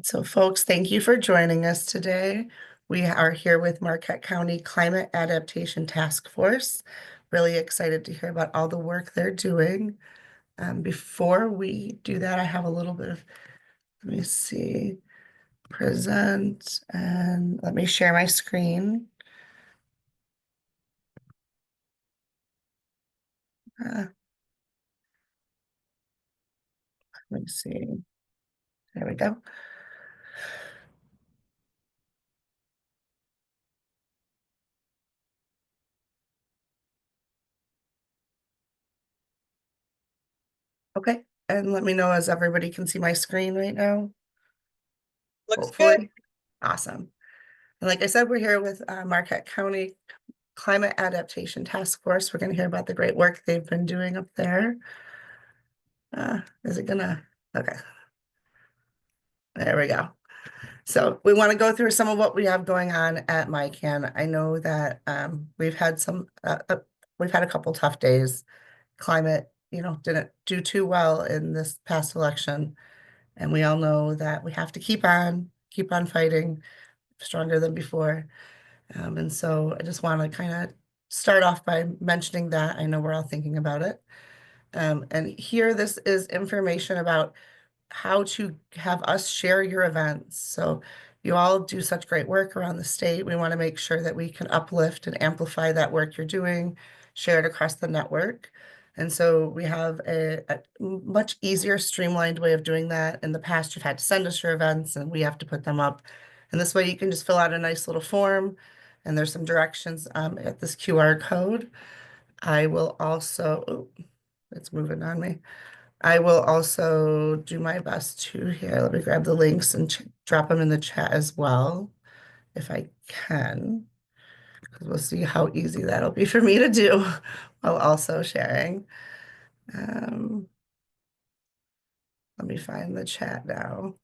So folks, thank you for joining us today. We are here with Marquette County Climate Adaptation Task Force. Really excited to hear about all the work they're doing. Before we do that, I have a little bit of, let me see, present, and let me share my screen. Let me see. There we go. Okay, and let me know as everybody can see my screen right now. Looks good. Hopefully. Awesome. And like I said, we're here with Marquette County Climate Adaptation Task Force. We're going to hear about the great work they've been doing up there. Is it gonna? Okay, there we go. So we want to go through some of what we have going on at MyCan. I know that we've had a couple tough days. Climate, didn't do too well in this past election, and we all know that we have to keep on fighting, stronger than before. And so I just want to kind of start off by mentioning that. I know we're all thinking about it. And here, this is information about how to have us share your events. So you all do such great work around the state. We want to make sure that we can uplift and amplify that work you're doing, share it across the network. And so we have a much easier, streamlined way of doing that. In the past, you've had to send us your events and we have to put them up. And this way you can just fill out a nice little form and there's some directions at this QR code. I will also, oh, it's moving on me. I will also do my best to here. Let me grab the links and drop them in the chat as well, if I can, because we'll see how easy that'll be for me to do while also sharing. Let me find the chat now.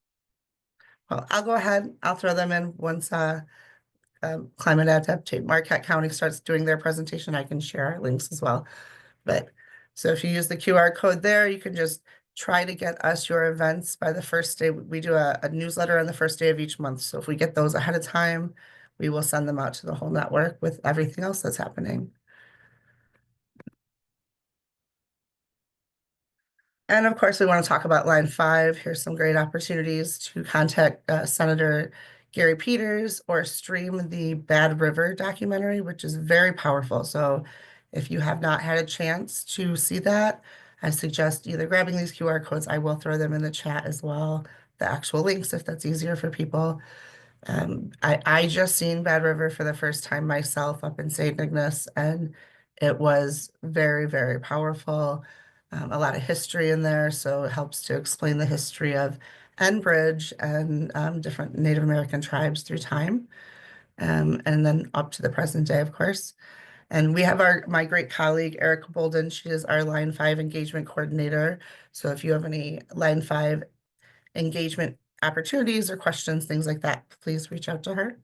Well, I'll go ahead. I'll throw them in once Climate Adaptation Marquette County starts doing their presentation. I can share our links as well. But so if you use the QR code there, you can just try to get us your events by the first day. We do a newsletter on the first day of each month. So if we get those ahead of time, we will send them out to the whole network with everything else that's happening. And of course, we want to talk about line 5. Here's some great opportunities to contact Senator Gary Peters or stream the Bad River documentary, which is very powerful. So if you have not had a chance to see that, I suggest either grabbing these QR codes. I will throw them in the chat as well, the actual links if that's easier for people. I just seen Bad River for the first time myself up in St. Ignace, and it was very, very powerful. A lot of history in there, so it helps to explain the history of Enbridge and different Native American tribes through time, and then up to the present day, of course. And we have my great colleague, Erica Bolden. She is our Line 5 engagement coordinator. So if you have any Line 5 engagement opportunities or questions, things like that, please reach out to her.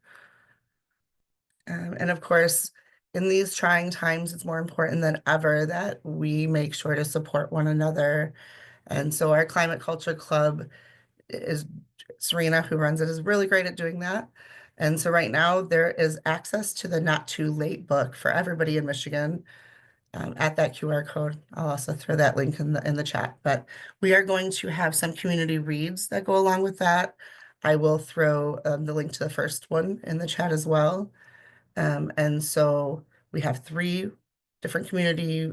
And of course, in these trying times, it's more important than ever that we make sure to support one another. And so our Climate Culture Club is Serena, who runs it, is really great at doing that. And so right now there is access to the Not Too Late book for everybody in Michigan at that QR code. I'll also throw that link in the chat. But we are going to have some community reads that go along with that. I will throw the link to the first one in the chat as well. And so we have 3 different community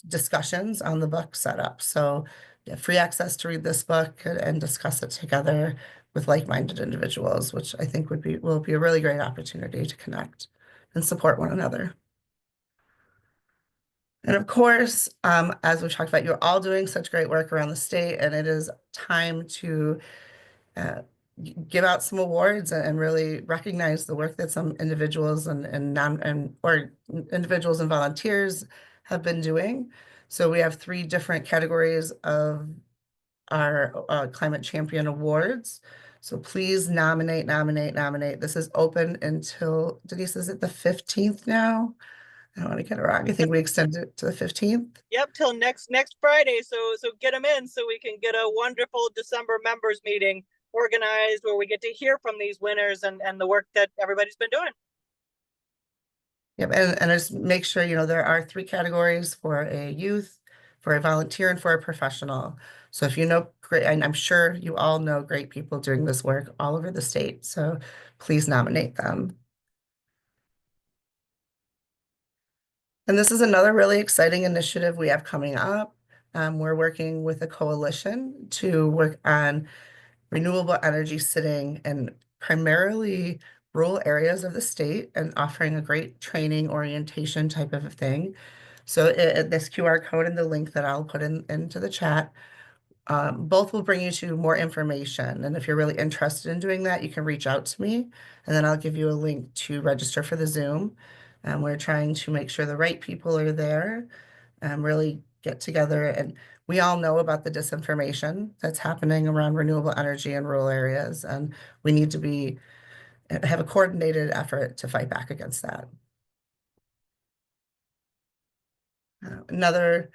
discussions on the book setup. So you have free access to read this book and discuss it together with like-minded individuals, which I think will be a really great opportunity to connect and support one another. And of course, as we've talked about, you're all doing such great work around the state, and it is time to uh, give out some awards and really recognize the work that some individuals and individuals and volunteers have been doing. So we have 3 different categories of our Climate Champion Awards. So please nominate. This is open until, Denise, is it the 15th now? I don't want to get it wrong. I think we extended it to the 15th. Yep, till next Friday. So get them in so we can get a wonderful December members meeting organized where we get to hear from these winners and the work that everybody's been doing. Yep, and just make sure, there are three categories for a youth, for a volunteer, and for a professional. So if you know great, and I'm sure you all know great people doing this work all over the state, so please nominate them. And this is another really exciting initiative we have coming up. We're working with a coalition to work on renewable energy sitting in primarily rural areas of the state and offering a great training orientation type of a thing. So this QR code and the link that I'll put into the chat, both will bring you to more information. And if you're really interested in doing that, you can reach out to me, and then I'll give you a link to register for the Zoom. And we're trying to make sure the right people are there and really get together. And we all know about the disinformation that's happening around renewable energy in rural areas, and we need to have a coordinated effort to fight back against that. The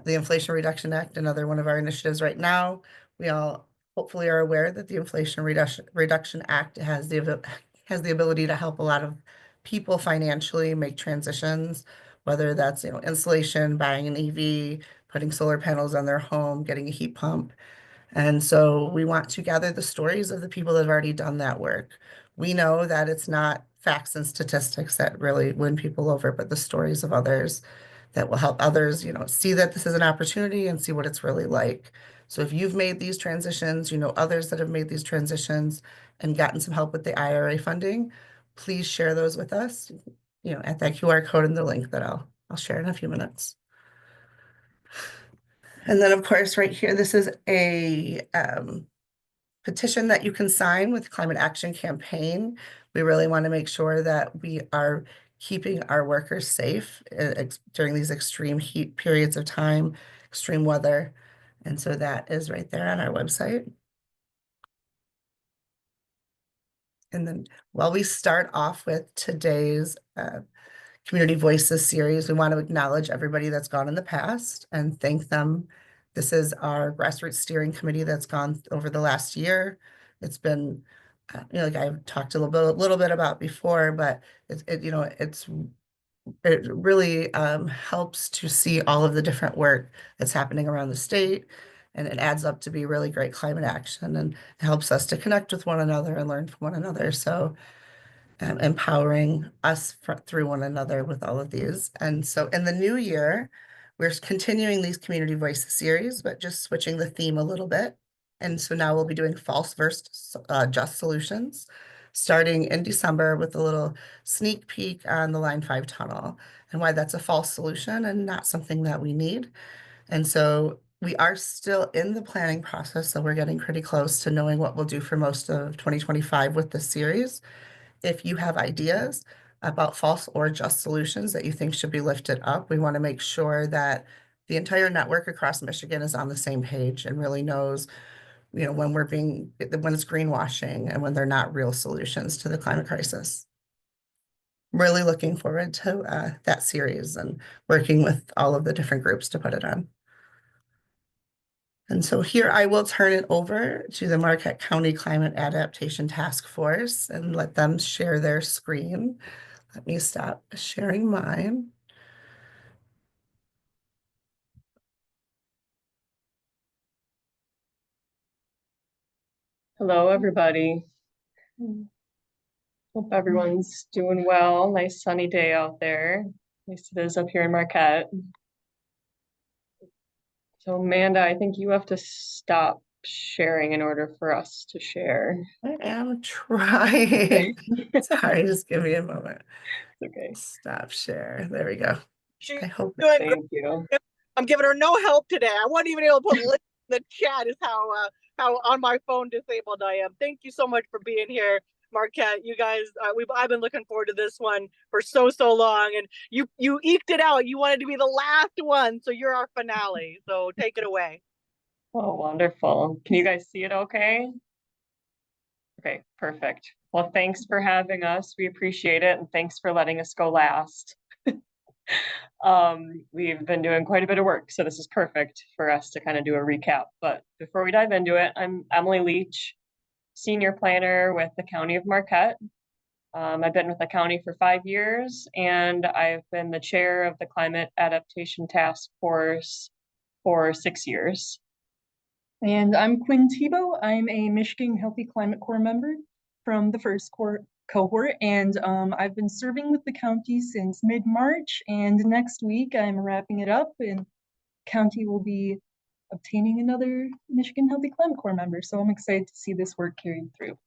Inflation Reduction Act, another one of our initiatives right now. We all hopefully are aware that the Inflation Reduction Act has the ability to help a lot of people financially make transitions, whether that's insulation, buying an EV, putting solar panels on their home, getting a heat pump. And so we want to gather the stories of the people that have already done that work. We know that it's not facts and statistics that really win people over, but the stories of others that will help others, see that this is an opportunity and see what it's really like. So if you've made these transitions, others that have made these transitions and gotten some help with the IRA funding, please share those with us, at that QR code and the link that I'll share in a few minutes. And then, of course, right here, this is a petition that you can sign with Climate Action Campaign. We really want to make sure that we are keeping our workers safe during these extreme heat periods of time, extreme weather. And so that is right there on our website. And then while we start off with today's Community Voices series, we want to acknowledge everybody that's gone in the past and thank them. This is our grassroots steering committee that's gone over the last year. It's been, like I've talked a little bit about before, but it really helps to see all of the different work that's happening around the state, and it adds up to be really great climate action, and it helps us to connect with one another and learn from one another. So empowering us through one another with all of these. And so in the new year, we're continuing these Community Voices series, but just switching the theme a little bit. And so now we'll be doing false versus just solutions, starting in December with a little sneak peek on the Line 5 tunnel and why that's a false solution and not something that we need. And so we are still in the planning process, so we're getting pretty close to knowing what we'll do for most of 2025 with this series. If you have ideas about false or just solutions that you think should be lifted up, we want to make sure that the entire network across Michigan is on the same page and really knows, when it's greenwashing and when they're not real solutions to the climate crisis. Really looking forward to that series and working with all of the different groups to put it on. And so here I will turn it over to the Marquette County Climate Adaptation Task Force and let them share their screen. Let me stop sharing mine. Hello, everybody. Hope everyone's doing well. Nice sunny day out there. Nice it is up here in Marquette. So Amanda, I think you have to stop sharing in order for us to share. I am trying. Sorry, just give me a moment. Okay. Stop share. There we go. She's I hope. doing great. Thank you. I'm giving her no help today. I wasn't even able to put links in the chat is how on my phone disabled I am. Thank you so much for being here, Marquette. You guys, I've been looking forward to this one for so long, and you eked it out. You wanted to be the last one, so you're our finale. So take it away. Oh, wonderful. Can you guys see it okay? Okay, perfect. Well, thanks for having us. We appreciate it, and thanks for letting us go last. We've been doing quite a bit of work, so this is perfect for us to kind of do a recap. But before we dive into it, I'm Emily Leach. senior planner with the County of Marquette. I've been with the county for 5 years, and I've been the chair of the Climate Adaptation Task Force for 6 years. And I'm Quinn Tebow. I'm a Michigan Healthy Climate Corps member from the first cohort, and I've been serving with the county since mid-March, and next week I'm wrapping it up, and county will be obtaining another Michigan Healthy Climate Corps member, so I'm excited to see this work carried through.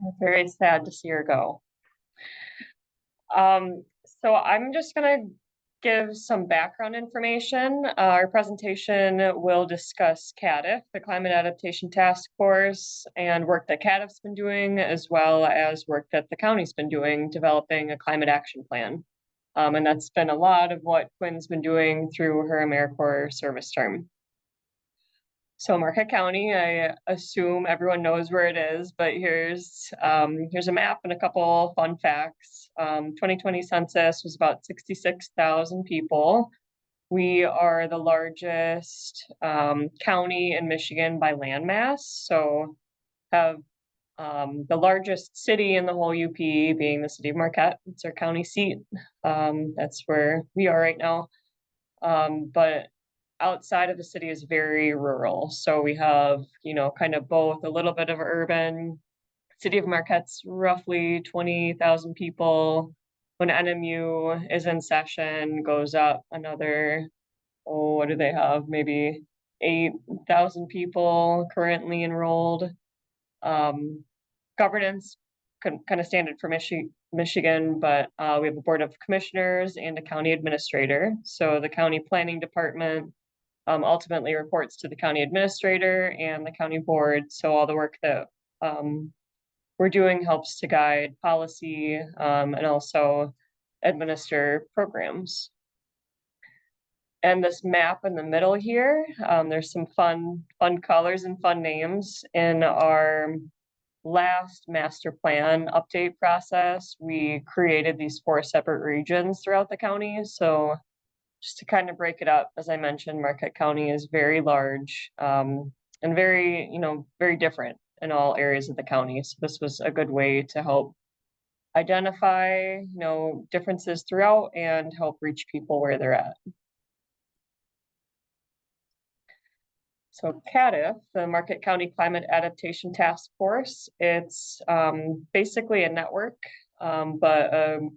I'm very sad to see her go. So I'm just gonna give some background information. Our presentation will discuss CADF, the Climate Adaptation Task Force, and work that CADF's been doing, as well as work that the county's been doing, developing a climate action plan. And that's been a lot of what Quinn's been doing through her AmeriCorps service term. So Marquette County, I assume everyone knows where it is, but here's a map and a couple fun facts. 2020 census was about 66,000 people. We are the largest county in Michigan by landmass, so have the largest city in the whole UP being the city of Marquette. It's our county seat. That's where we are right now. But outside of the city is very rural. So we have, kind of both a little bit of urban. City of Marquette's roughly 20,000 people. When NMU is in session, goes up another, what do they have? Maybe 8,000 people currently enrolled. Governance, kind of standard for Michigan, but we have a board of commissioners and a county administrator. So the county planning department ultimately reports to the county administrator and the county board. So all the work that we're doing helps to guide policy and also administer programs. And this map in the middle here, there's some fun colors and fun names. In our last master plan update process, we created these 4 separate regions throughout the county. So just to kind of break it up, as I mentioned, Marquette County is very large and very, very different in all areas of the county. So this was a good way to help identify, differences throughout and help reach people where they're at. So CADF, the Marquette County Climate Adaptation Task Force, it's basically a network, but a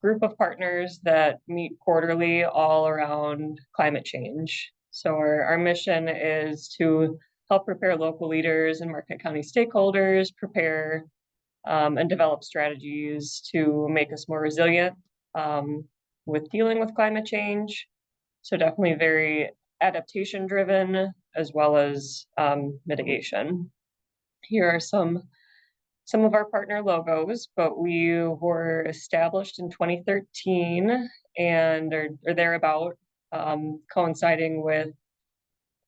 group of partners that meet quarterly all around climate change. So our mission is to help prepare local leaders and Marquette County stakeholders prepare and develop strategies to make us more resilient with dealing with climate change. So definitely very adaptation driven as well as mitigation. Here are some of our partner logos, but we were established in 2013 and are thereabout, coinciding with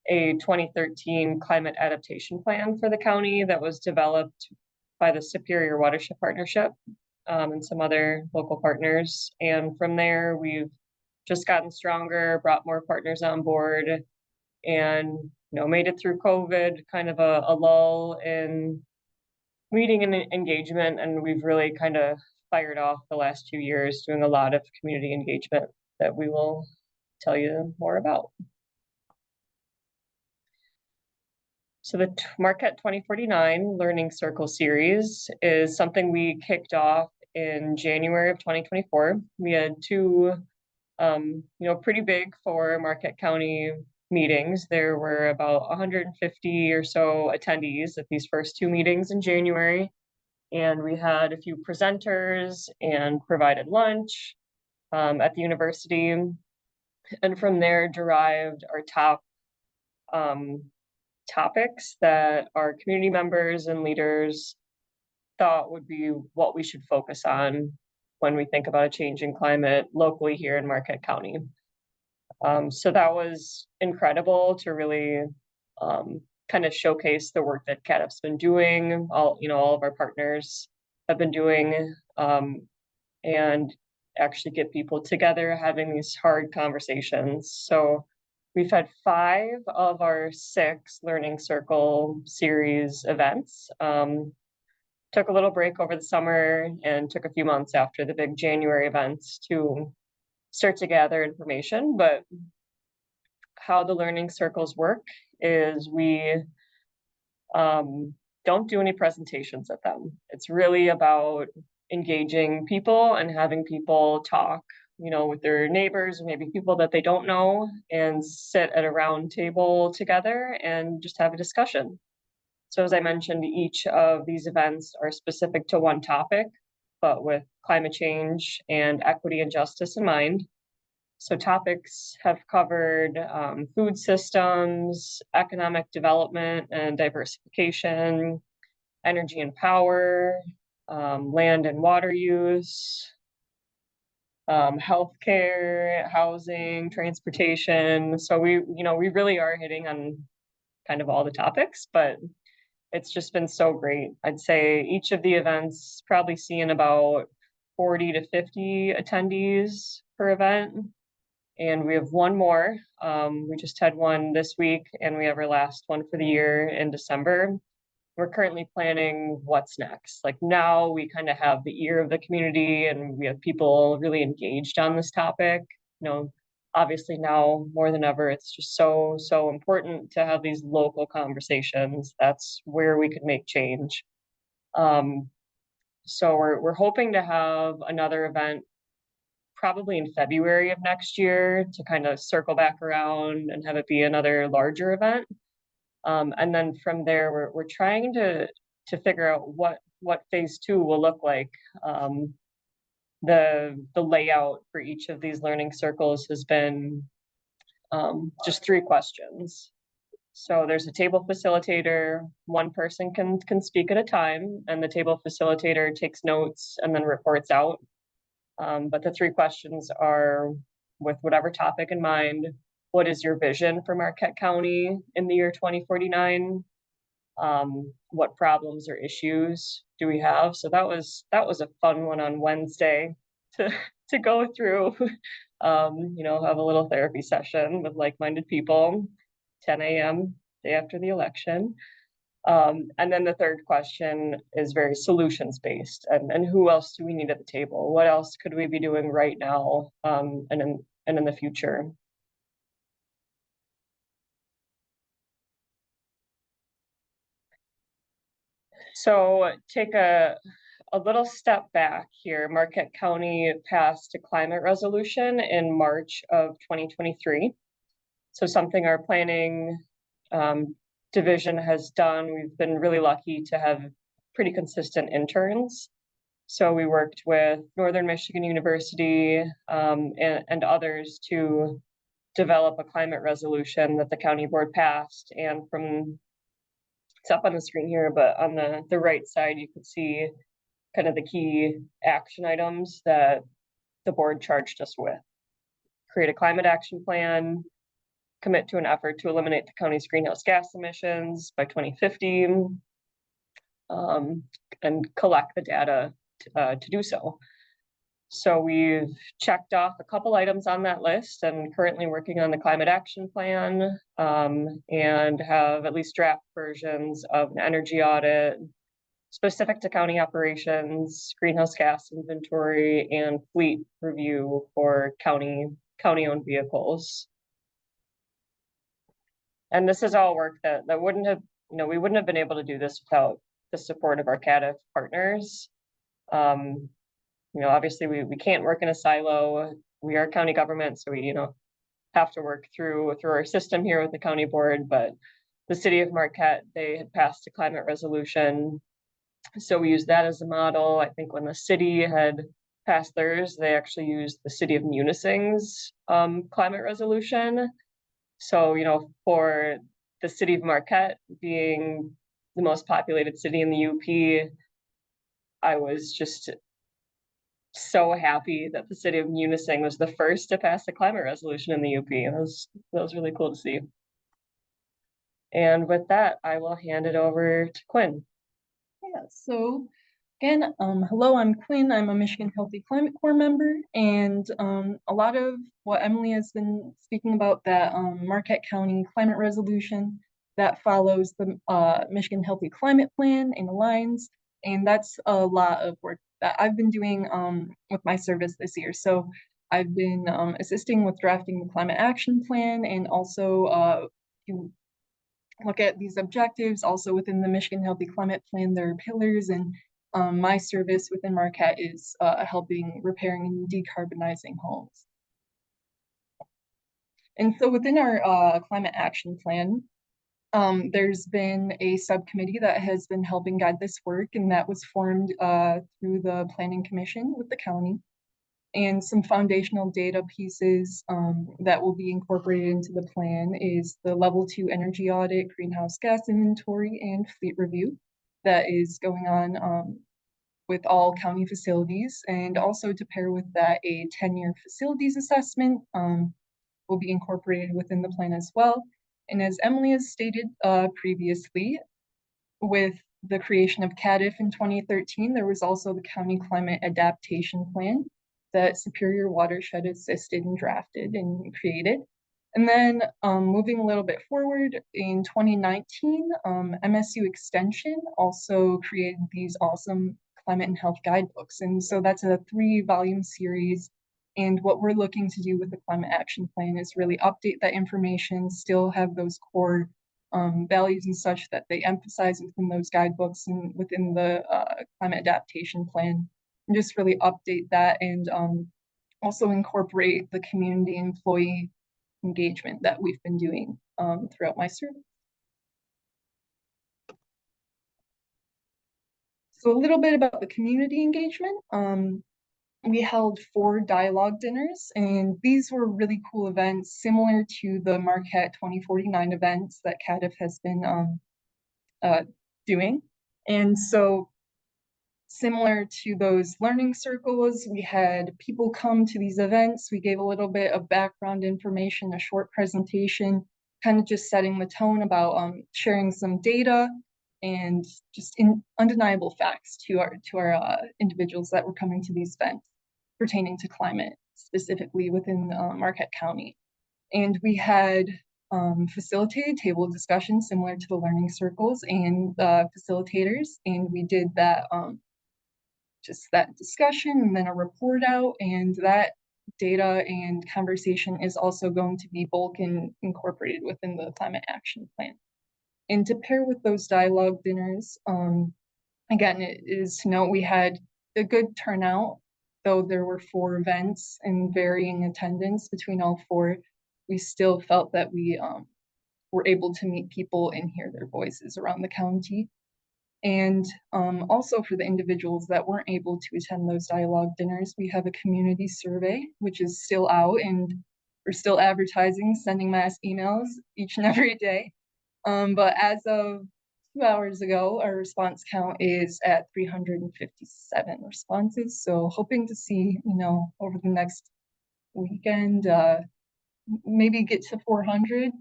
a 2013 climate adaptation plan for the county that was developed by the Superior Watershed Partnership and some other local partners. And from there, we've just gotten stronger, brought more partners on board, and made it through COVID, kind of a lull in meeting and engagement, and we've really kind of fired off the last 2 years doing a lot of community engagement that we will tell you more about. So the Marquette 2049 Learning Circle series is something we kicked off in January of 2024. We had 2 pretty big for Marquette County meetings. There were about 150 or so attendees at these first 2 meetings in January. And we had a few presenters and provided lunch at the university. And from there derived our top topics that our community members and leaders thought would be what we should focus on when we think about a changing climate locally here in Marquette County. So that was incredible to really kind of showcase the work that CADF's been doing, all of our partners have been doing, and actually get people together having these hard conversations. So We've had 5 of our 6 Learning Circle series events. Took a little break over the summer and took a few months after the big January events to start to gather information. But how the learning circles work is we don't do any presentations at them. It's really about engaging people and having people talk, you know, with their neighbors and maybe people that they don't know, and sit at a round table together and just have a discussion. So as I mentioned, each of these events are specific to one topic, but with climate change and equity and justice in mind. So topics have covered food systems, economic development and diversification, energy and power, land and water use, healthcare, housing, transportation. So we really are hitting on kind of all the topics, but it's just been so great. I'd say each of the events probably seeing about 40 to 50 attendees per event. And we have one more. We just had one this week, and we have our last one for the year in December. We're currently planning what's next. Like now we kind of have the ear of the community and we have people really engaged on this topic. You know, obviously now more than ever, it's just so important to have these local conversations. That's where we could make change. So we're hoping to have another event probably in February of next year to kind of circle back around and have it be another larger event. And then from there, we're trying to figure out what phase 2 will look like. The layout for each of these learning circles has been just 3 questions. So there's a table facilitator. One person can speak at a time, and the table facilitator takes notes and then reports out. But the 3 questions are, with whatever topic in mind, what is your vision for Marquette County in the year 2049? What problems or issues do we have? So that was a fun one on Wednesday to go through. You know, have a little therapy session with like-minded people, 10 a.m. day after the election. And then the 3rd question is very solutions-based, and who else do we need at the table? What else could we be doing right now, and in the future? So take a little step back here. Marquette County passed a climate resolution in March of 2023. So something our planning division has done. We've been really lucky to have pretty consistent interns. So we worked with Northern Michigan University and others to develop a climate resolution that the county board passed. And from, it's up on the screen here, but on the right side, you can see kind of the key action items that the board charged us with. Create a climate action plan, commit to an effort to eliminate the county's greenhouse gas emissions by 2050, and collect the data to do so. So we've checked off a couple items on that list and currently working on the climate action plan, and have at least draft versions of an energy audit specific to county operations, greenhouse gas inventory, and fleet review for county-owned vehicles. And this is all work that wouldn't have, you know, we wouldn't have been able to do this without the support of our CADF partners. You know, obviously we can't work in a silo. We are county government, so we, you know, have to work through our system here with the county board. But the city of Marquette, they had passed a climate resolution, so we used that as a model. I think when the city had passed theirs, they actually used the city of Munising's climate resolution. So, you know, for the city of Marquette being the most populated city in the UP, I was just so happy that the city of Munising was the first to pass the climate resolution in the UP. And that was really cool to see. And with that, I will hand it over to Quinn. Yeah, so Again, hello, I'm Quinn. I'm a Michigan Healthy Climate Corps member, and a lot of what Emily has been speaking about, that Marquette County climate resolution that follows the Michigan Healthy Climate Plan and aligns, and that's a lot of work that I've been doing with my service this year. So I've been assisting with drafting the climate action plan, and also to look at these objectives. Also within the Michigan Healthy Climate Plan, there are pillars, and my service within Marquette is helping repairing and decarbonizing homes. And so within our climate action plan, there's been a subcommittee that has been helping guide this work, and that was formed through the Planning Commission with the county. And some foundational data pieces that will be incorporated into the plan is the level 2 energy audit, greenhouse gas inventory, and fleet review that is going on with all county facilities. And also to pair with that, a 10-year facilities assessment will be incorporated within the plan as well. And as Emily has stated previously, with the creation of CADIF in 2013, there was also the County Climate Adaptation Plan that Superior Watershed assisted and drafted and created. And then moving a little bit forward, in 2019, MSU Extension also created these awesome climate and health guidebooks. And so that's a 3-volume series. And what we're looking to do with the Climate Action Plan is really update that information, still have those core values and such that they emphasize within those guidebooks and within the Climate Adaptation Plan, and just really update that, and also incorporate the community employee engagement that we've been doing throughout my service. So a little bit about the community engagement. We held 4 dialogue dinners, and these were really cool events similar to the Marquette 2049 events that CADIF has been doing. And so similar to those learning circles, we had people come to these events. We gave a little bit of background information, a short presentation, kind of just setting the tone about sharing some data and just undeniable facts to our individuals that were coming to these events pertaining to climate, specifically within Marquette County. And we had facilitated table discussions similar to the learning circles and facilitators, and we did that just that discussion and then a report out, and that data and conversation is also going to be bulk and incorporated within the climate action plan. And to pair with those dialogue dinners, again, it is to note we had a good turnout, though there were 4 events and varying attendance between all 4. We still felt that we were able to meet people and hear their voices around the county. And also for the individuals that weren't able to attend those dialogue dinners, we have a community survey, which is still out, and we're still advertising, sending mass emails each and every day. But as of 2 hours ago, our response count is at 357 responses. So hoping to see, over the next weekend, maybe get to 400.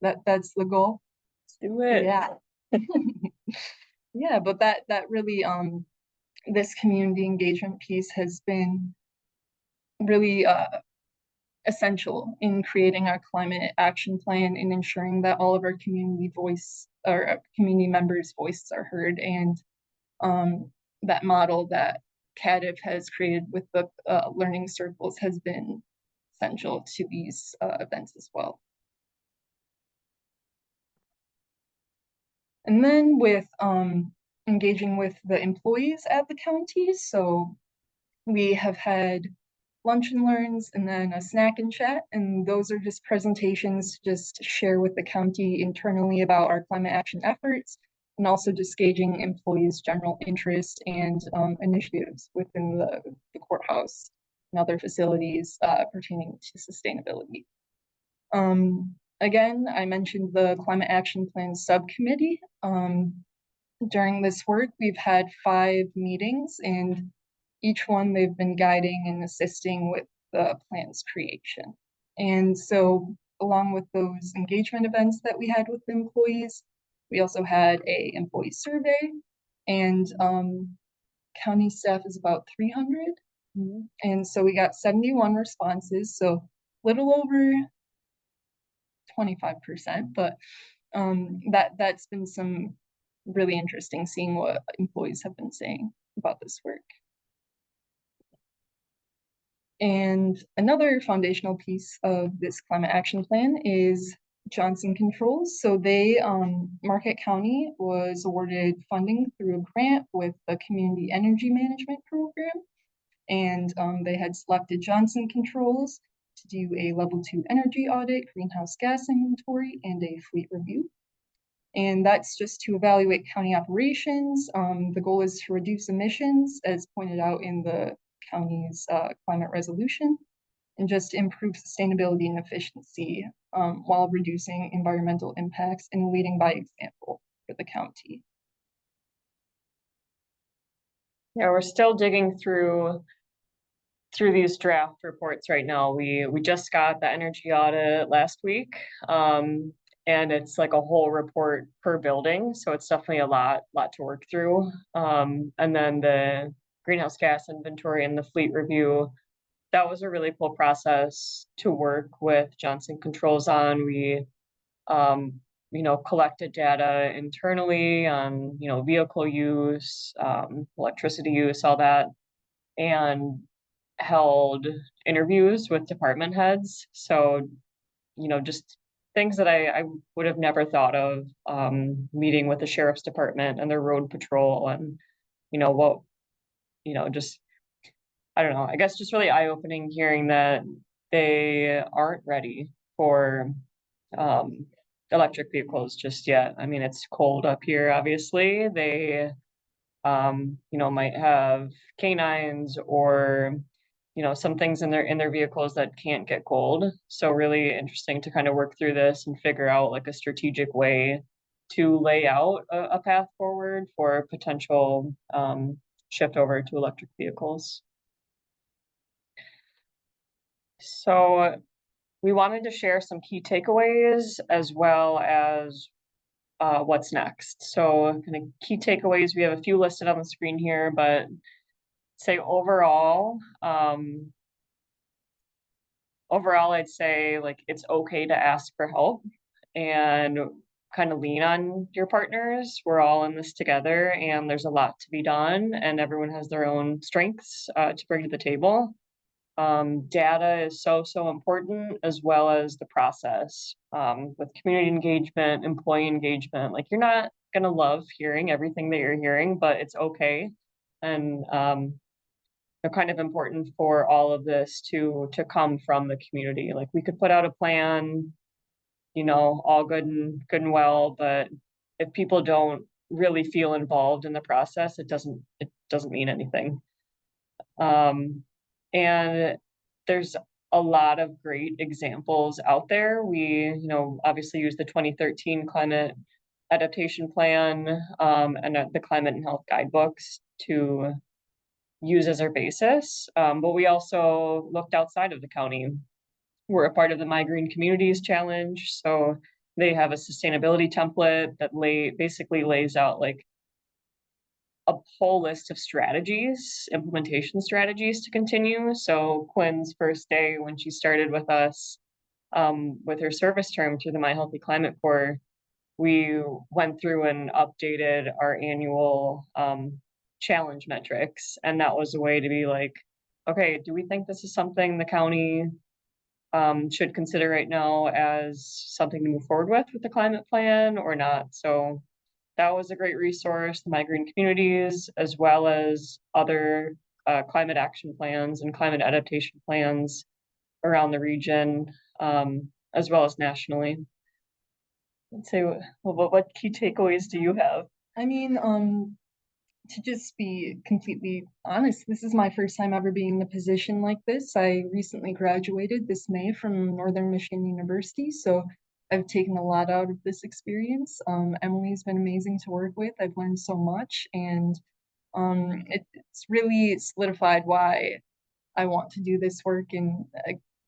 That's the goal. Let's do it. Yeah. Yeah, but that really this community engagement piece has been really essential in creating our climate action plan and ensuring that all of our community members' voices are heard, and that model that CADIF has created with the learning circles has been essential to these events as well. And then with engaging with the employees at the county, so we have had lunch and learns and then a snack and chat, and those are just presentations to just share with the county internally about our climate action efforts, and also just gauging employees' general interest and initiatives within the courthouse and other facilities pertaining to sustainability. Again, I mentioned the Climate Action Plan Subcommittee. During this work, we've had 5 meetings, and each one they've been guiding and assisting with the plan's creation. And so along with those engagement events that we had with the employees, we also had a employee survey, and county staff is about 300. And so we got 71 responses, so little over 25%, but that's been some really interesting seeing what employees have been saying about this work. And another foundational piece of this climate action plan is Johnson Controls. So they, Marquette County was awarded funding through a grant with the Community Energy Management Program. And they had selected Johnson Controls to do a level 2 energy audit, greenhouse gas inventory, and a fleet review. And that's just to evaluate county operations. The goal is to reduce emissions, as pointed out in the county's climate resolution, and just improve sustainability and efficiency while reducing environmental impacts and leading by example for the county. Yeah, we're still digging through these draft reports right now. We just got the energy audit last week, and it's like a whole report per building, so it's definitely a lot to work through. And then the greenhouse gas inventory and the fleet review, that was a really cool process to work with Johnson Controls on. We collected data internally on vehicle use, electricity use, all that, and held interviews with department heads. So, just things that I would have never thought of, meeting with the sheriff's department and their road patrol, and, just, I don't know, I guess just really eye-opening hearing that they aren't ready for electric vehicles just yet. I mean, it's cold up here, obviously. They, might have canines or some things in their vehicles that can't get cold. So really interesting to kind of work through this and figure out like a strategic way to lay out a path forward for potential shift over to electric vehicles. So we wanted to share some key takeaways as well as what's next. So kind of key takeaways, we have a few listed on the screen here, but say overall, I'd say like it's okay to ask for help and kind of lean on your partners. We're all in this together, and there's a lot to be done, and everyone has their own strengths to bring to the table. Data is so important, as well as the process with community engagement, employee engagement. Like, you're not gonna love hearing everything that you're hearing, but it's okay. And they're kind of important for all of this to come from the community. Like, we could put out a plan, all good and well, but if people don't really feel involved in the process, it doesn't mean anything. And there's a lot of great examples out there. We, obviously use the 2013 Climate Adaptation Plan and the Climate and Health Guidebooks to use as our basis. But we also looked outside of the county. We're a part of the My Green Communities Challenge. So they have a sustainability template that basically lays out like a whole list of strategies, implementation strategies to continue. So Quinn's first day when she started with us, with her service term through the My Healthy Climate Corps, we went through and updated our annual challenge metrics. And that was a way to be like, okay, do we think this is something the county should consider right now as something to move forward with the climate plan or not? So that was a great resource, the My Green Communities, as well as other climate action plans and climate adaptation plans around the region, as well as nationally. Let's say, what key takeaways do you have? I mean, to just be completely honest, this is my first time ever being in a position like this. I recently graduated this May from Northern Michigan University, so I've taken a lot out of this experience. Emily's been amazing to work with. I've learned so much, and it's really solidified why I want to do this work, and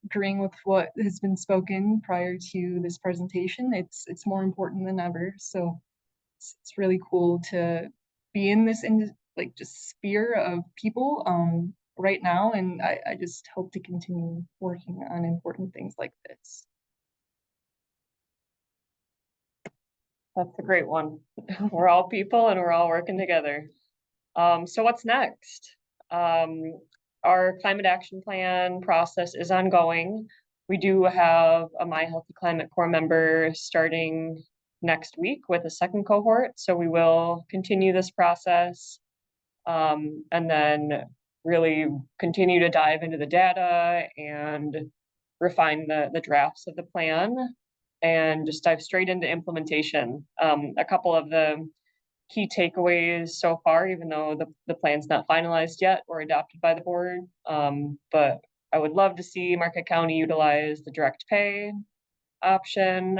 agreeing with what has been spoken prior to this presentation. It's more important than ever. So it's really cool to be in this like just sphere of people right now, and I just hope to continue working on important things like this. That's a great one. We're all people and we're all working together. So what's next? Our climate action plan process is ongoing. We do have a My Healthy Climate Corps member starting next week with a second cohort. So we will continue this process and then really continue to dive into the data and refine the drafts of the plan and just dive straight into implementation. A couple of the key takeaways so far, even though the plan's not finalized yet or adopted by the board. But I would love to see Marquette County utilize the direct pay option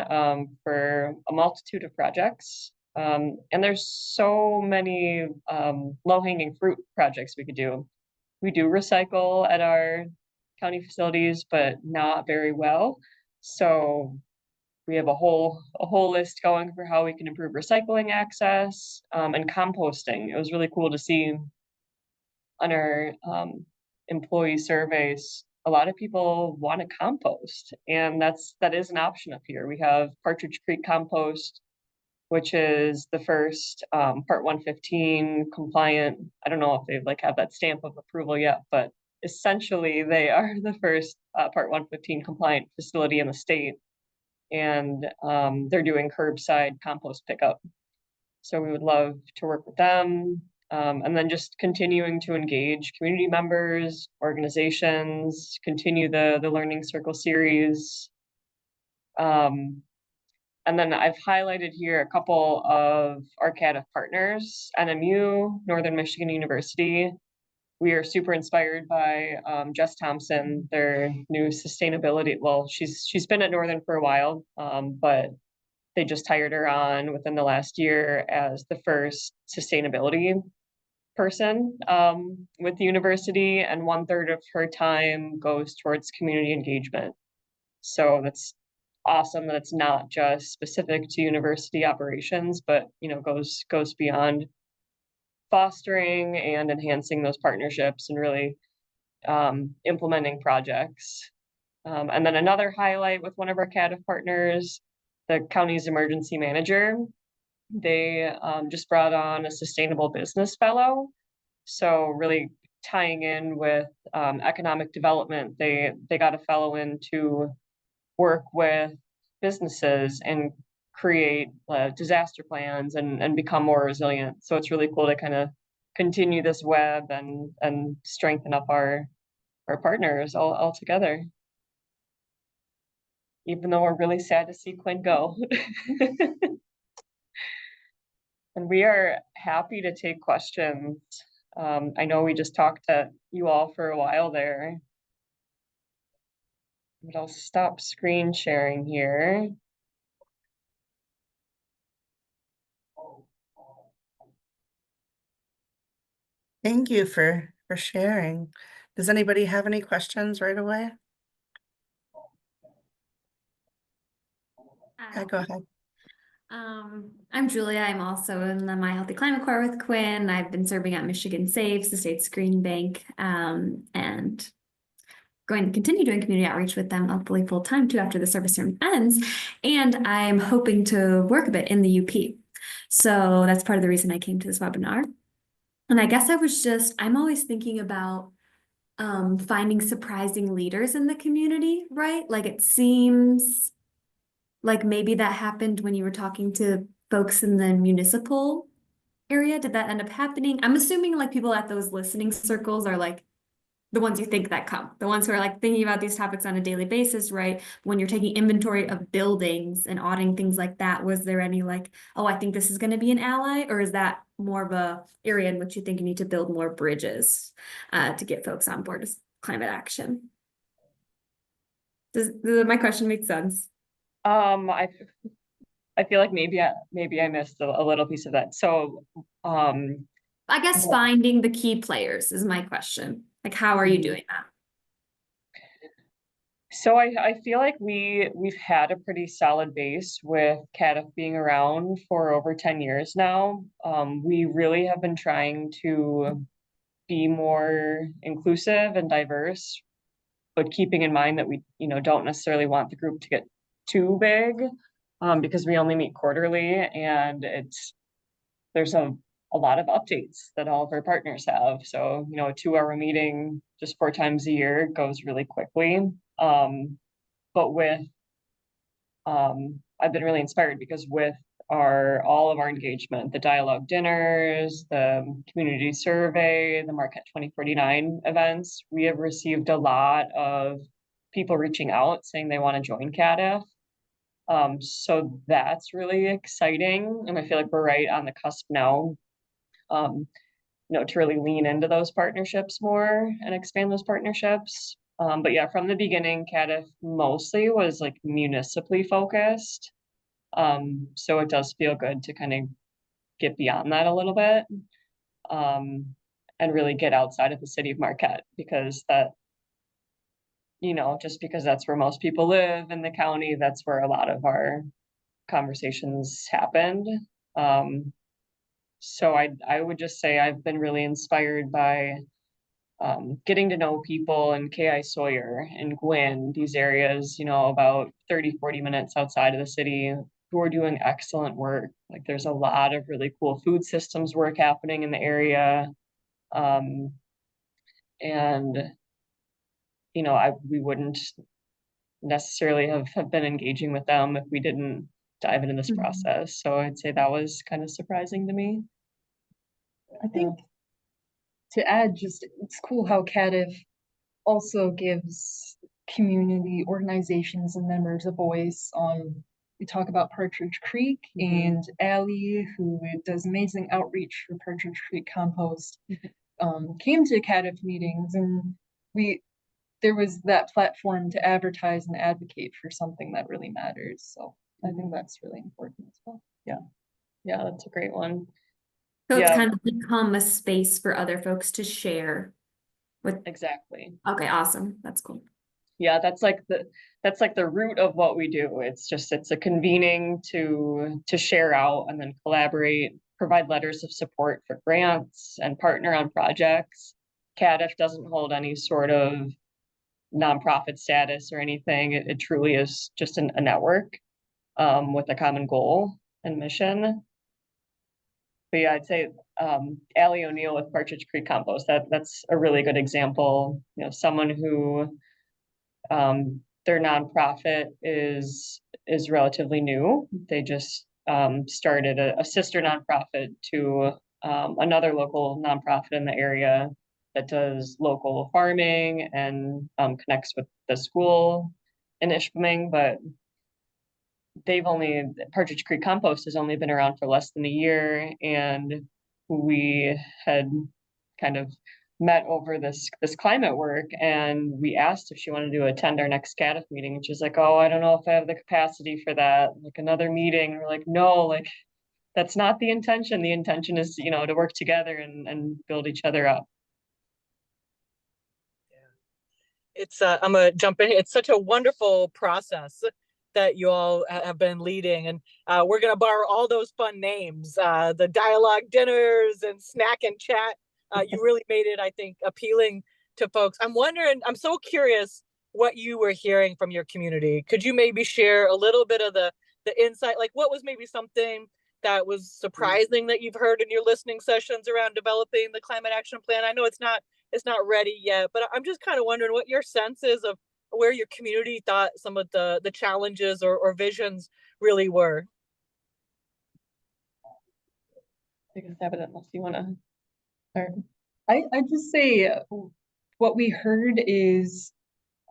for a multitude of projects. And there's so many low-hanging fruit projects we could do. We do recycle at our county facilities, but not very well. So we have a whole list going for how we can improve recycling access and composting. It was really cool to see on our employee surveys, a lot of people want to compost, and that is an option up here. We have Partridge Creek Compost, which is the first Part 115 compliant. I don't know if they like have that stamp of approval yet, but essentially they are the first Part 115 compliant facility in the state. And they're doing curbside compost pickup. So we would love to work with them. And then just continuing to engage community members, organizations, continue the Learning Circle series. And then I've highlighted here a couple of our CADF partners, NMU, Northern Michigan University. We are super inspired by Jess Thompson, their new sustainability. Well, she's been at Northern for a while, but they just hired her on within the last year as the first sustainability person with the university, and 1/3 of her time goes towards community engagement. So that's awesome that it's not just specific to university operations, but goes beyond fostering and enhancing those partnerships and really implementing projects. And then another highlight with one of our CADF partners, the county's emergency manager. They just brought on a sustainable business fellow. So really tying in with economic development, they got a fellow in to work with businesses and create disaster plans and become more resilient. So it's really cool to kind of continue this web and strengthen up our partners all together. Even though we're really sad to see Quinn go. And we are happy to take questions. I know we just talked to you all for a while there. But I'll stop screen sharing here. Thank you for sharing. Does anybody have any questions right away? Yeah, go ahead. I'm Julia. I'm also in the My Healthy Climate Corps with Quinn. I've been serving at Michigan Saves, the state's green bank, and going to continue doing community outreach with them, hopefully full time too after the service term ends. And I'm hoping to work a bit in the UP. So that's part of the reason I came to this webinar. And I guess I'm always thinking about finding surprising leaders in the community, right? Like it seems like maybe that happened when you were talking to folks in the municipal area. Did that end up happening? I'm assuming like people at those listening circles are like the ones you think that come, the ones who are like thinking about these topics on a daily basis, right? When you're taking inventory of buildings and auditing things like that, was there any like, oh, I think this is going to be an ally? Or is that more of a area in which you think you need to build more bridges to get folks on board with climate action? Does my question make sense? I feel like maybe I missed a little piece of that. So I guess finding the key players is my question. Like, how are you doing that? So I feel like we've had a pretty solid base with CADF being around for over 10 years now. We really have been trying to be more inclusive and diverse, but keeping in mind that we, don't necessarily want the group to get too big, because we only meet quarterly, and there's a lot of updates that all of our partners have. So, a 2 hour meeting just 4 times a year goes really quickly. But I've been really inspired because with all of our engagement, the dialogue dinners, the community survey, the Marquette 2049 events, we have received a lot of people reaching out saying they want to join CADF. So that's really exciting. And I feel like we're right on the cusp now, to really lean into those partnerships more and expand those partnerships. But yeah, from the beginning, CADF mostly was like municipally focused. So it does feel good to kind of get beyond that a little bit, and really get outside of the city of Marquette, because just because that's where most people live in the county, that's where a lot of our conversations happened. So I would just say I've been really inspired by getting to know people in KI Sawyer and Gwynn, these areas, about 30-40 minutes outside of the city, who are doing excellent work. Like there's a lot of really cool food systems work happening in the area. And we wouldn't necessarily have been engaging with them if we didn't dive into this process. So I'd say that was kind of surprising to me. I think to add, just it's cool how CADF also gives community organizations and members a voice. We talk about Partridge Creek and Allie, who does amazing outreach for Partridge Creek Compost, came to CADF meetings, and there was that platform to advertise and advocate for something that really matters. So I think that's really important as well. Yeah, that's a great one. So it's Yeah. kind of become a space for other folks to share with. Exactly. Okay, awesome. That's cool. Yeah, that's like the root of what we do. It's a convening to share out and then collaborate, provide letters of support for grants and partner on projects. CADF doesn't hold any sort of nonprofit status or anything. It truly is just a network, with a common goal and mission. But yeah, I'd say Allie O'Neill with Partridge Creek Compost, that's a really good example. Someone who their nonprofit is relatively new. They just started a sister nonprofit to another local nonprofit in the area that does local farming and connects with the school in Ishpeming, but Partridge Creek Compost has only been around for less than a year, and we had kind of met over this climate work, and we asked if she wanted to attend our next CADF meeting, and she's like, oh, I don't know if I have the capacity for that, like another meeting. We're like, no, like that's not the intention. The intention is, to work together and build each other up. It's I'm gonna jump in. It's such a wonderful process that you all have been leading, and we're gonna borrow all those fun names, the dialogue dinners and snack and chat. You really made it, I think, appealing to folks. I'm wondering, I'm so curious what you were hearing from your community. Could you maybe share a little bit of the insight, like what was maybe something that was surprising that you've heard in your listening sessions around developing the climate action plan? I know it's not ready yet, but I'm just kind of wondering what your sense is of where your community thought some of the challenges or visions really were. I guess have it unless you want to. I just say what we heard is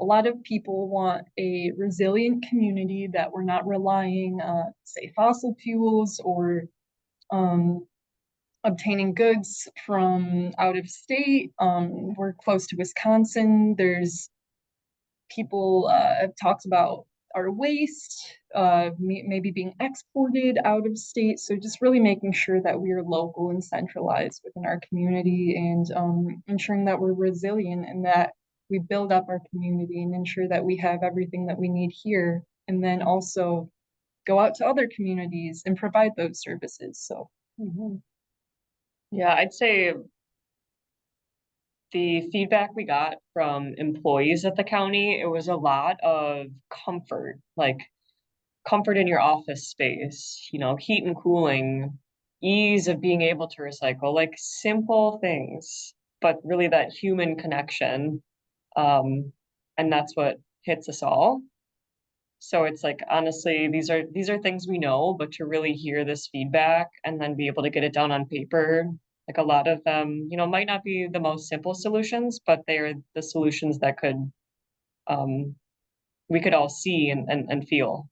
a lot of people want a resilient community that we're not relying on, say, fossil fuels or obtaining goods from out of state. We're close to Wisconsin. There's people have talked about our waste maybe being exported out of state. So just really making sure that we are local and centralized within our community, and ensuring that we're resilient and that we build up our community and ensure that we have everything that we need here, and then also go out to other communities and provide those services. So Yeah, I'd say the feedback we got from employees at the county, it was a lot of comfort, like comfort in your office space, heat and cooling, ease of being able to recycle, like simple things, but really that human connection. And that's what hits us all. So it's like, honestly, these are things we know, but to really hear this feedback and then be able to get it down on paper, like a lot of them, might not be the most simple solutions, but they're the solutions that we could all see and feel.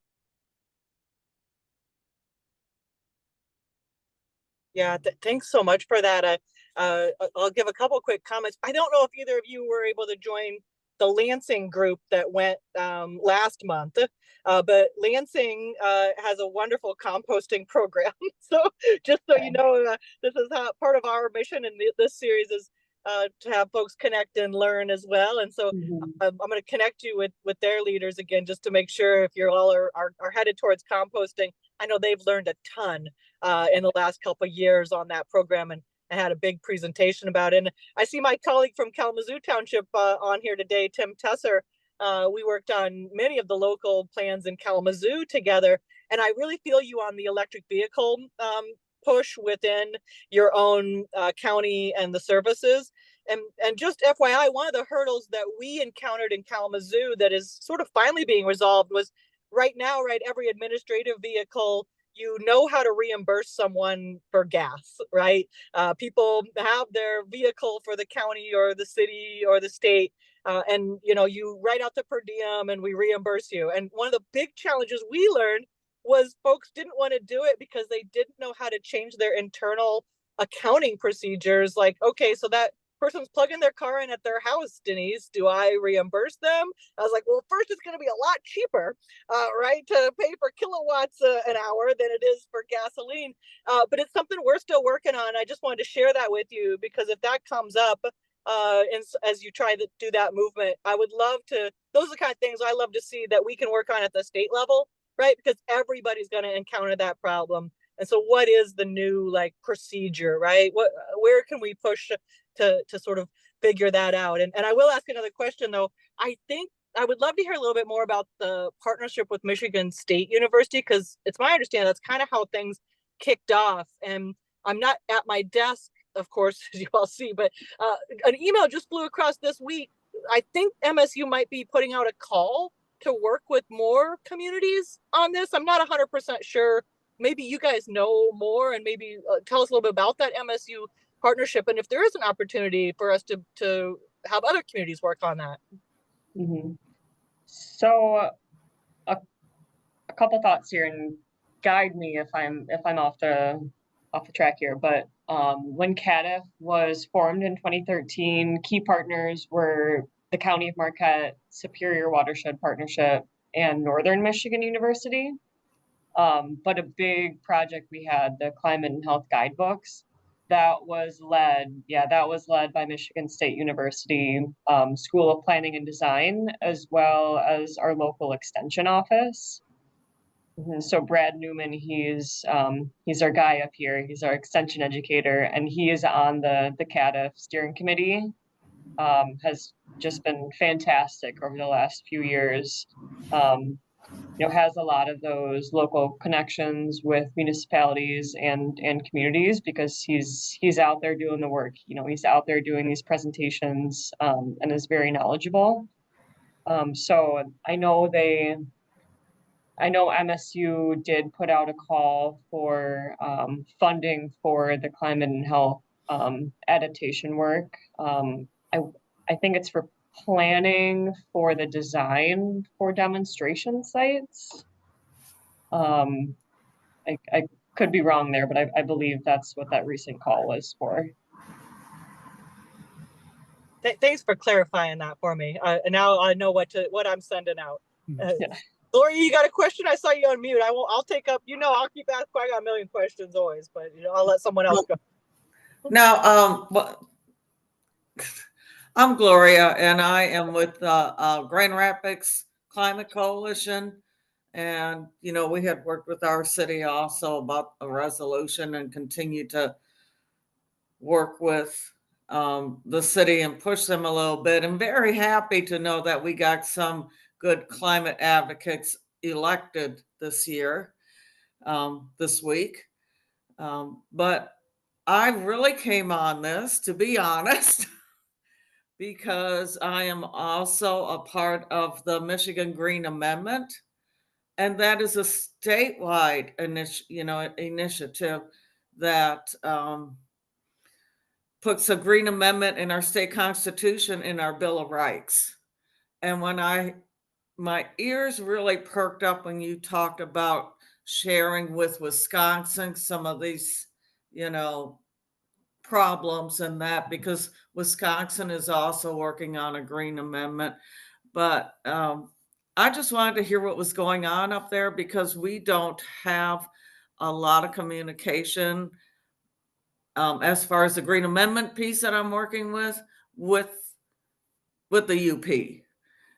Yeah, thanks so much for that. I'll give a couple quick comments. I don't know if either of you were able to join the Lansing group that went last month, but Lansing has a wonderful composting program. So just so you know, this is part of our mission in this series is to have folks connect and learn as well. And so I'm going to connect you with their leaders again, just to make sure if you're all are headed towards composting. I know they've learned a ton in the last couple of years on that program, and I had a big presentation about it. And I see my colleague from Kalamazoo Township on here today, Tim Tesser. We worked on many of the local plans in Kalamazoo together, and I really feel you on the electric vehicle push within your own county and the services. And just FYI, one of the hurdles that we encountered in Kalamazoo that is sort of finally being resolved was right now, right, every administrative vehicle, you know how to reimburse someone for gas, right? People have their vehicle for the county or the city or the state, and you write out the per diem and we reimburse you. And one of the big challenges we learned was folks didn't want to do it because they didn't know how to change their internal accounting procedures. Like, okay, so that person's plugging their car in at their house, Denise, do I reimburse them? I was like, well, first it's going to be a lot cheaper, right, to pay for kilowatts an hour than it is for gasoline. But it's something we're still working on. I just wanted to share that with you, because if that comes up, and as you try to do that movement, I would love to, those are the kind of things I love to see that we can work on at the state level, right? Because everybody's going to encounter that problem. And so what is the new procedure, right? Where can we push to sort of figure that out? And I will ask another question though. I think I would love to hear a little bit more about the partnership with Michigan State University, because it's my understanding that's kind of how things kicked off. And I'm not at my desk, of course, as you all see, but an email just flew across this week. I think MSU might be putting out a call to work with more communities on this. I'm not 100% sure. Maybe you guys know more, and maybe tell us a little bit about that MSU partnership, and if there is an opportunity for us to have other communities work on that. So a couple thoughts here, and guide me if I'm off the track here. But when CADF was formed in 2013, key partners were the County of Marquette, Superior Watershed Partnership, and Northern Michigan University. But a big project we had, the Climate and Health Guidebooks, that was led by Michigan State University School of Planning and Design, as well as our local extension office. So Brad Newman, he's our guy up here. He's our extension educator, and he is on the CADF steering committee. Has just been fantastic over the last few years. Has a lot of those local connections with municipalities and communities, because he's out there doing the work. He's out there doing these presentations and is very knowledgeable. So I know MSU did put out a call for funding for the climate and health adaptation work. I think it's for planning for the design for demonstration sites. I could be wrong there, but I believe that's what that recent call was for. Thanks for clarifying that for me. And now I know what I'm sending out. Yeah. Lori, you got a question? I saw you on mute. I'll take up. I'll keep asking. I got a million questions always, but I'll let someone else go. Now, I'm Gloria, and I am with the Grand Rapids Climate Coalition. And, you know, we had worked with our city also about a resolution and continue to work with the city and push them a little bit. I'm very happy to know that we got some good climate advocates elected this year, this week. But I really came on this, to be honest, because I am also a part of the Michigan Green Amendment, and that is a statewide initiative that puts a Green Amendment in our state constitution in our Bill of Rights. And my ears really perked up when you talked about sharing with Wisconsin some of these, you know, problems and that, because Wisconsin is also working on a green amendment. But I just wanted to hear what was going on up there because we don't have a lot of communication as far as the green amendment piece that I'm working with the UP.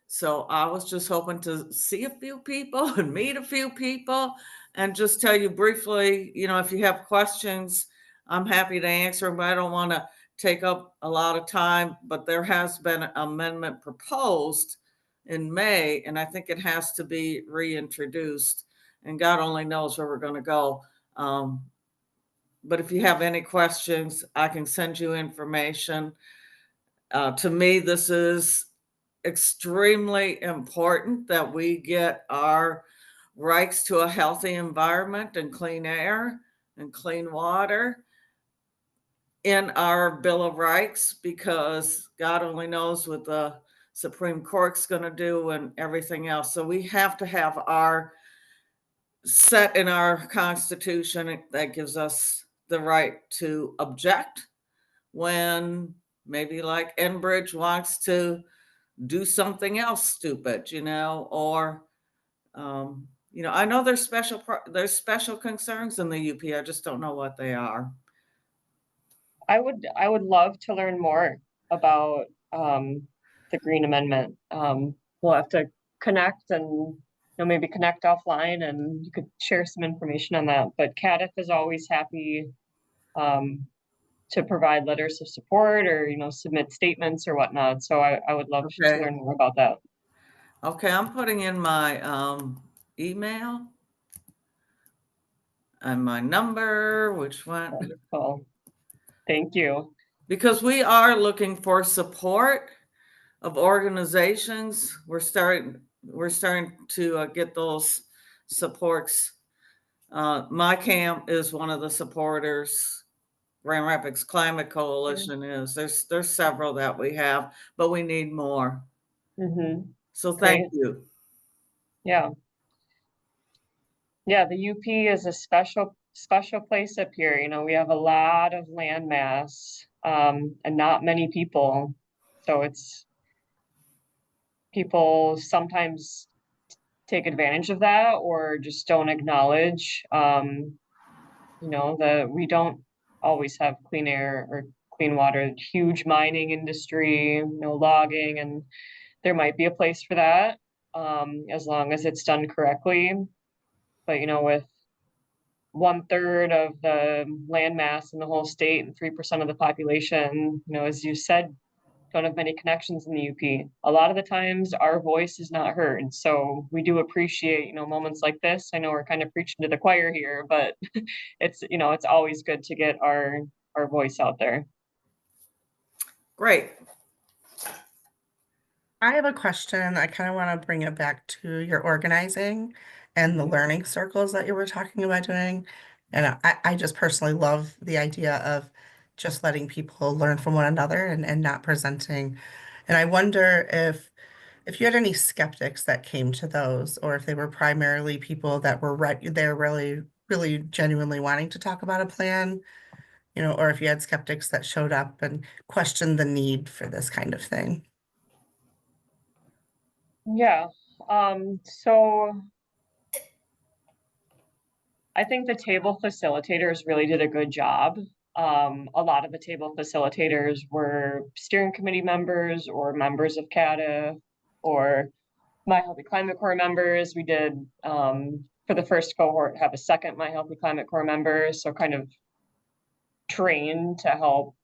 So I was just hoping to see a few people and meet a few people and just tell you briefly, you know, if you have questions, I'm happy to answer them, but I don't want to take up a lot of time. But there has been an amendment proposed in May, and I think it has to be reintroduced. And God only knows where we're going to go. But if you have any questions, I can send you information. To me, this is extremely important that we get our rights to a healthy environment and clean air and clean water in our Bill of Rights, because God only knows what the Supreme Court's going to do and everything else. So we have to have our set in our Constitution that gives us the right to object when maybe like Enbridge wants to do something else stupid, you know, or you know, I know there's special concerns in the UP. I just don't know what they are. I would love to learn more about the Green Amendment. We'll have to connect and, you know, maybe connect offline and you could share some information on that. But CADF is always happy to provide letters of support or, you know, submit statements or whatnot. So I would love to Okay. learn more about that. Okay, I'm putting in my email and my number, which one? Wonderful. Thank you. Because we are looking for support of organizations. We're starting to get those supports. My camp is one of the supporters. Grand Rapids Climate Coalition is. There's several that we have, but we need more. Mm-hmm. So thank Great. you. Yeah. Yeah, the UP is a special place up here. You know, we have a lot of land mass, and not many people. So it's people sometimes take advantage of that or just don't acknowledge, you know, that we don't always have clean air or clean water, huge mining industry, you know, logging, and there might be a place for that, as long as it's done correctly. But, you know, with 1/3 of the land mass in the whole state and 3% of the population, you know, as you said, don't have many connections in the UP. A lot of the times our voice is not heard. So we do appreciate, you know, moments like this. I know we're kind of preaching to the choir here, but it's, you know, it's always good to get our voice out there. Great. I have a question. I kind of want to bring it back to your organizing and the learning circles that you were talking about doing. And I just personally love the idea of just letting people learn from one another and not presenting. And I wonder if you had any skeptics that came to those, or if they were primarily people that were they're really, really genuinely wanting to talk about a plan, you know, or if you had skeptics that showed up and questioned the need for this kind of thing. Yeah. So I think the table facilitators really did a good job. A lot of the table facilitators were steering committee members or members of CATA or My Healthy Climate Corps members. We did, for the first cohort, have a second My Healthy Climate Corps member, so kind of trained to help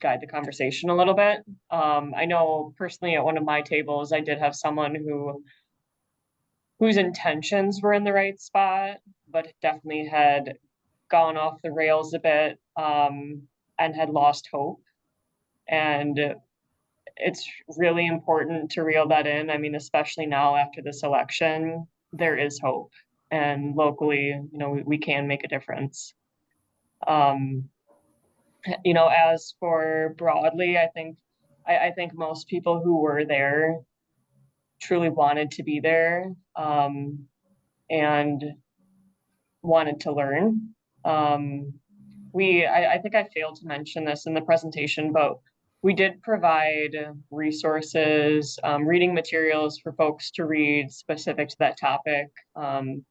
guide the conversation a little bit. I know personally at one of my tables, I did have someone whose intentions were in the right spot, but definitely had gone off the rails a bit, and had lost hope. And it's really important to reel that in. I mean, especially now after this election, there is hope. And locally, you know, we can make a difference. You know, as for broadly, I think most people who were there truly wanted to be there, and wanted to learn. I think I failed to mention this in the presentation, but we did provide resources, reading materials for folks to read specific to that topic,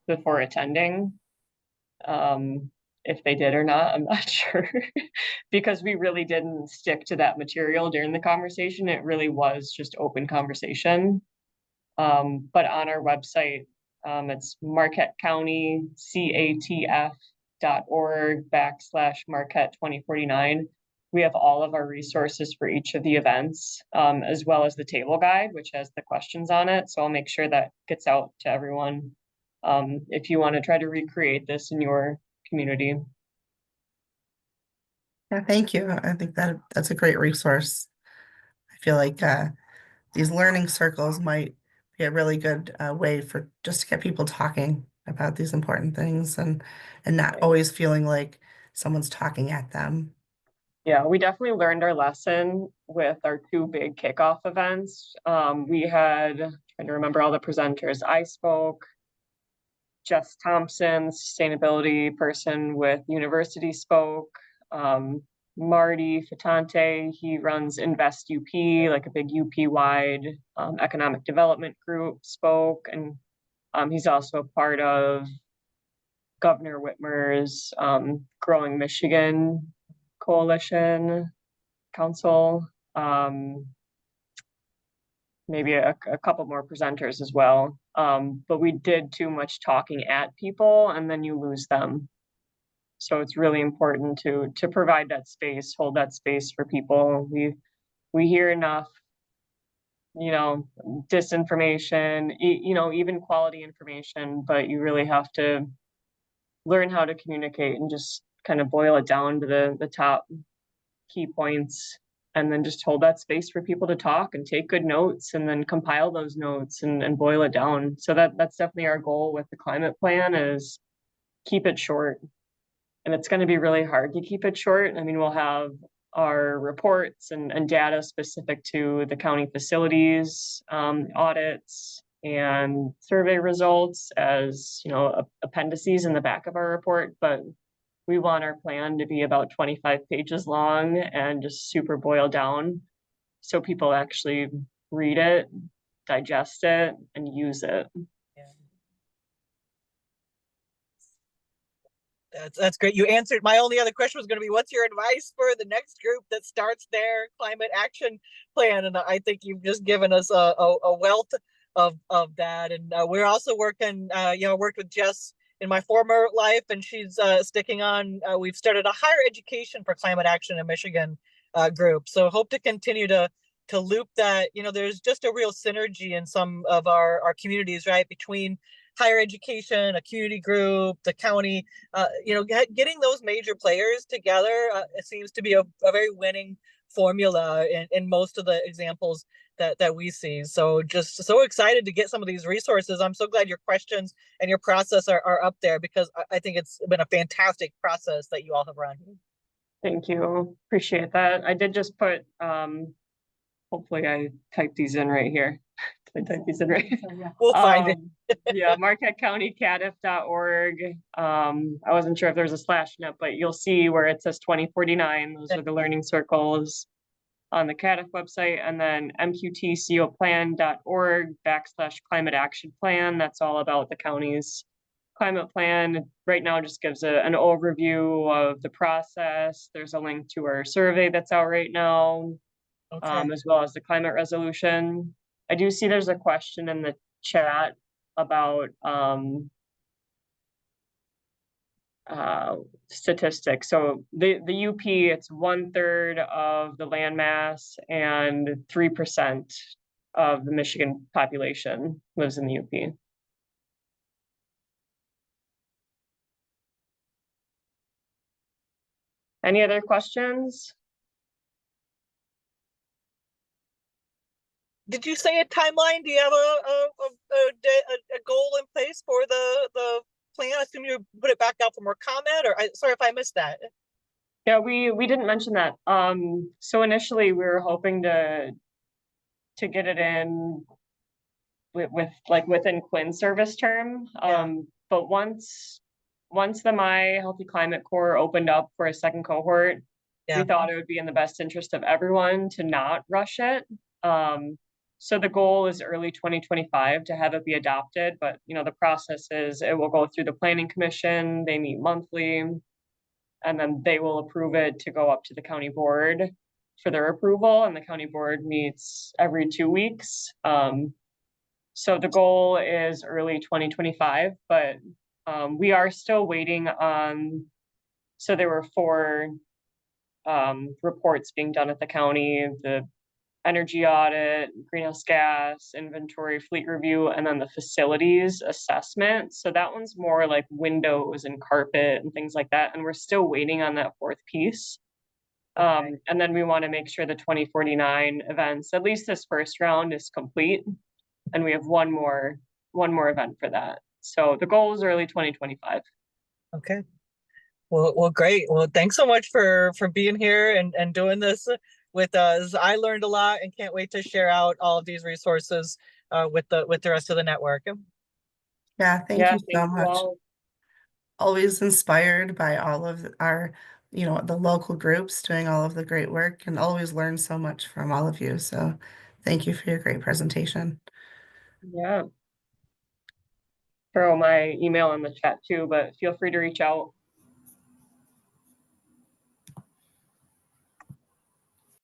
before attending. If they did or not, I'm not sure, because we really didn't stick to that material during the conversation. It really was just open conversation. But on our website, it's Marquette County CATF.org/Marquette 2049. We have all of our resources for each of the events, as well as the table guide, which has the questions on it. So I'll make sure that gets out to everyone, if you want to try to recreate this in your community. Yeah, thank you. I think that's a great resource. I feel like these learning circles might be a really good way for just to get people talking about these important things and not always feeling like someone's talking at them. Yeah, we definitely learned our lesson with our two big kickoff events. We had, trying to remember all the presenters, I spoke, Jess Thompson, sustainability person with university, spoke. Marty Fatante, he runs Invest UP, like a big UP-wide economic development group, spoke. And he's also a part of Governor Whitmer's Growing Michigan Coalition Council. Maybe a couple more presenters as well. But we did too much talking at people and then you lose them. So it's really important to provide that space, hold that space for people. We hear enough, you know, disinformation, you know, even quality information, but you really have to learn how to communicate and just kind of boil it down to the top key points, and then just hold that space for people to talk and take good notes and then compile those notes and boil it down. So that's definitely our goal with the climate plan, is keep it short. And it's going to be really hard to keep it short. I mean, we'll have our reports and data specific to the county facilities, audits and survey results as, you know, appendices in the back of our report, but we want our plan to be about 25 pages long and just super boiled down so people actually read it, digest it, and use it. That's great. You answered my only other question was going to be, what's your advice for the next group that starts their climate action plan? And I think you've just given us a wealth of that. And we're also working, you know, worked with Jess in my former life, and she's sticking on. We've started a higher education for climate action in Michigan group. So hope to continue to loop that. You know, there's just a real synergy in some of our communities, right, between higher education, a community group, the county, you know, getting those major players together, it seems to be a very winning formula in most of the examples that we see. So just so excited to get some of these resources. I'm so glad your questions and your process are up there, because I think it's been a fantastic process that you all have run. Thank you. Appreciate that. I did just put, hopefully I typed these in right here. Did I type these in right? We'll find it. Yeah, Marquette County CATF.org. I wasn't sure if there's a slash in it, but you'll see where it says 2049. Those are the learning circles on the CATF website, and then mqtcoplan.org/climate action plan. That's all about the county's climate plan right now just gives an overview of the process. There's a link to our survey that's out right now, Okay. as well as the climate resolution. I do see there's a question in the chat about statistics. So the UP, it's 1/3 of the landmass and 3% of the Michigan population lives in the UP. Any other questions? Did you say a timeline? Do you have a goal in place for the plan? I assume you put it back out for more comment, or sorry if I missed that. Yeah, we didn't mention that. So initially we were hoping to get it in with like within Quinn's service term. But once the My Healthy Climate Corps opened up for a second cohort, we thought it would be in the best interest of everyone to not rush it. So the goal is early 2025 to have it be adopted, but you know, the process is it will go through the planning commission, they meet monthly, and then they will approve it to go up to the county board for their approval, and the county board meets every 2 weeks. So the goal is early 2025, but we are still waiting on, so there were 4 reports being done at the county, the energy audit, greenhouse gas, inventory, fleet review, and then the facilities assessment. So that one's more like windows and carpet and things like that. And we're still waiting on that 4th piece. And then we want to make sure the 2049 events, at least this first round, is complete. And we have one more event for that. So the goal is early 2025. Okay. Well, great. Well, thanks so much for being here and doing this with us. I learned a lot and can't wait to share out all of these resources with the rest of the network. Yeah, thank you so thank you much. all. Always inspired by all of our, the local groups doing all of the great work, and always learn so much from all of you. So thank you for your great presentation. Yeah. Throw my email in the chat too, but feel free to reach out.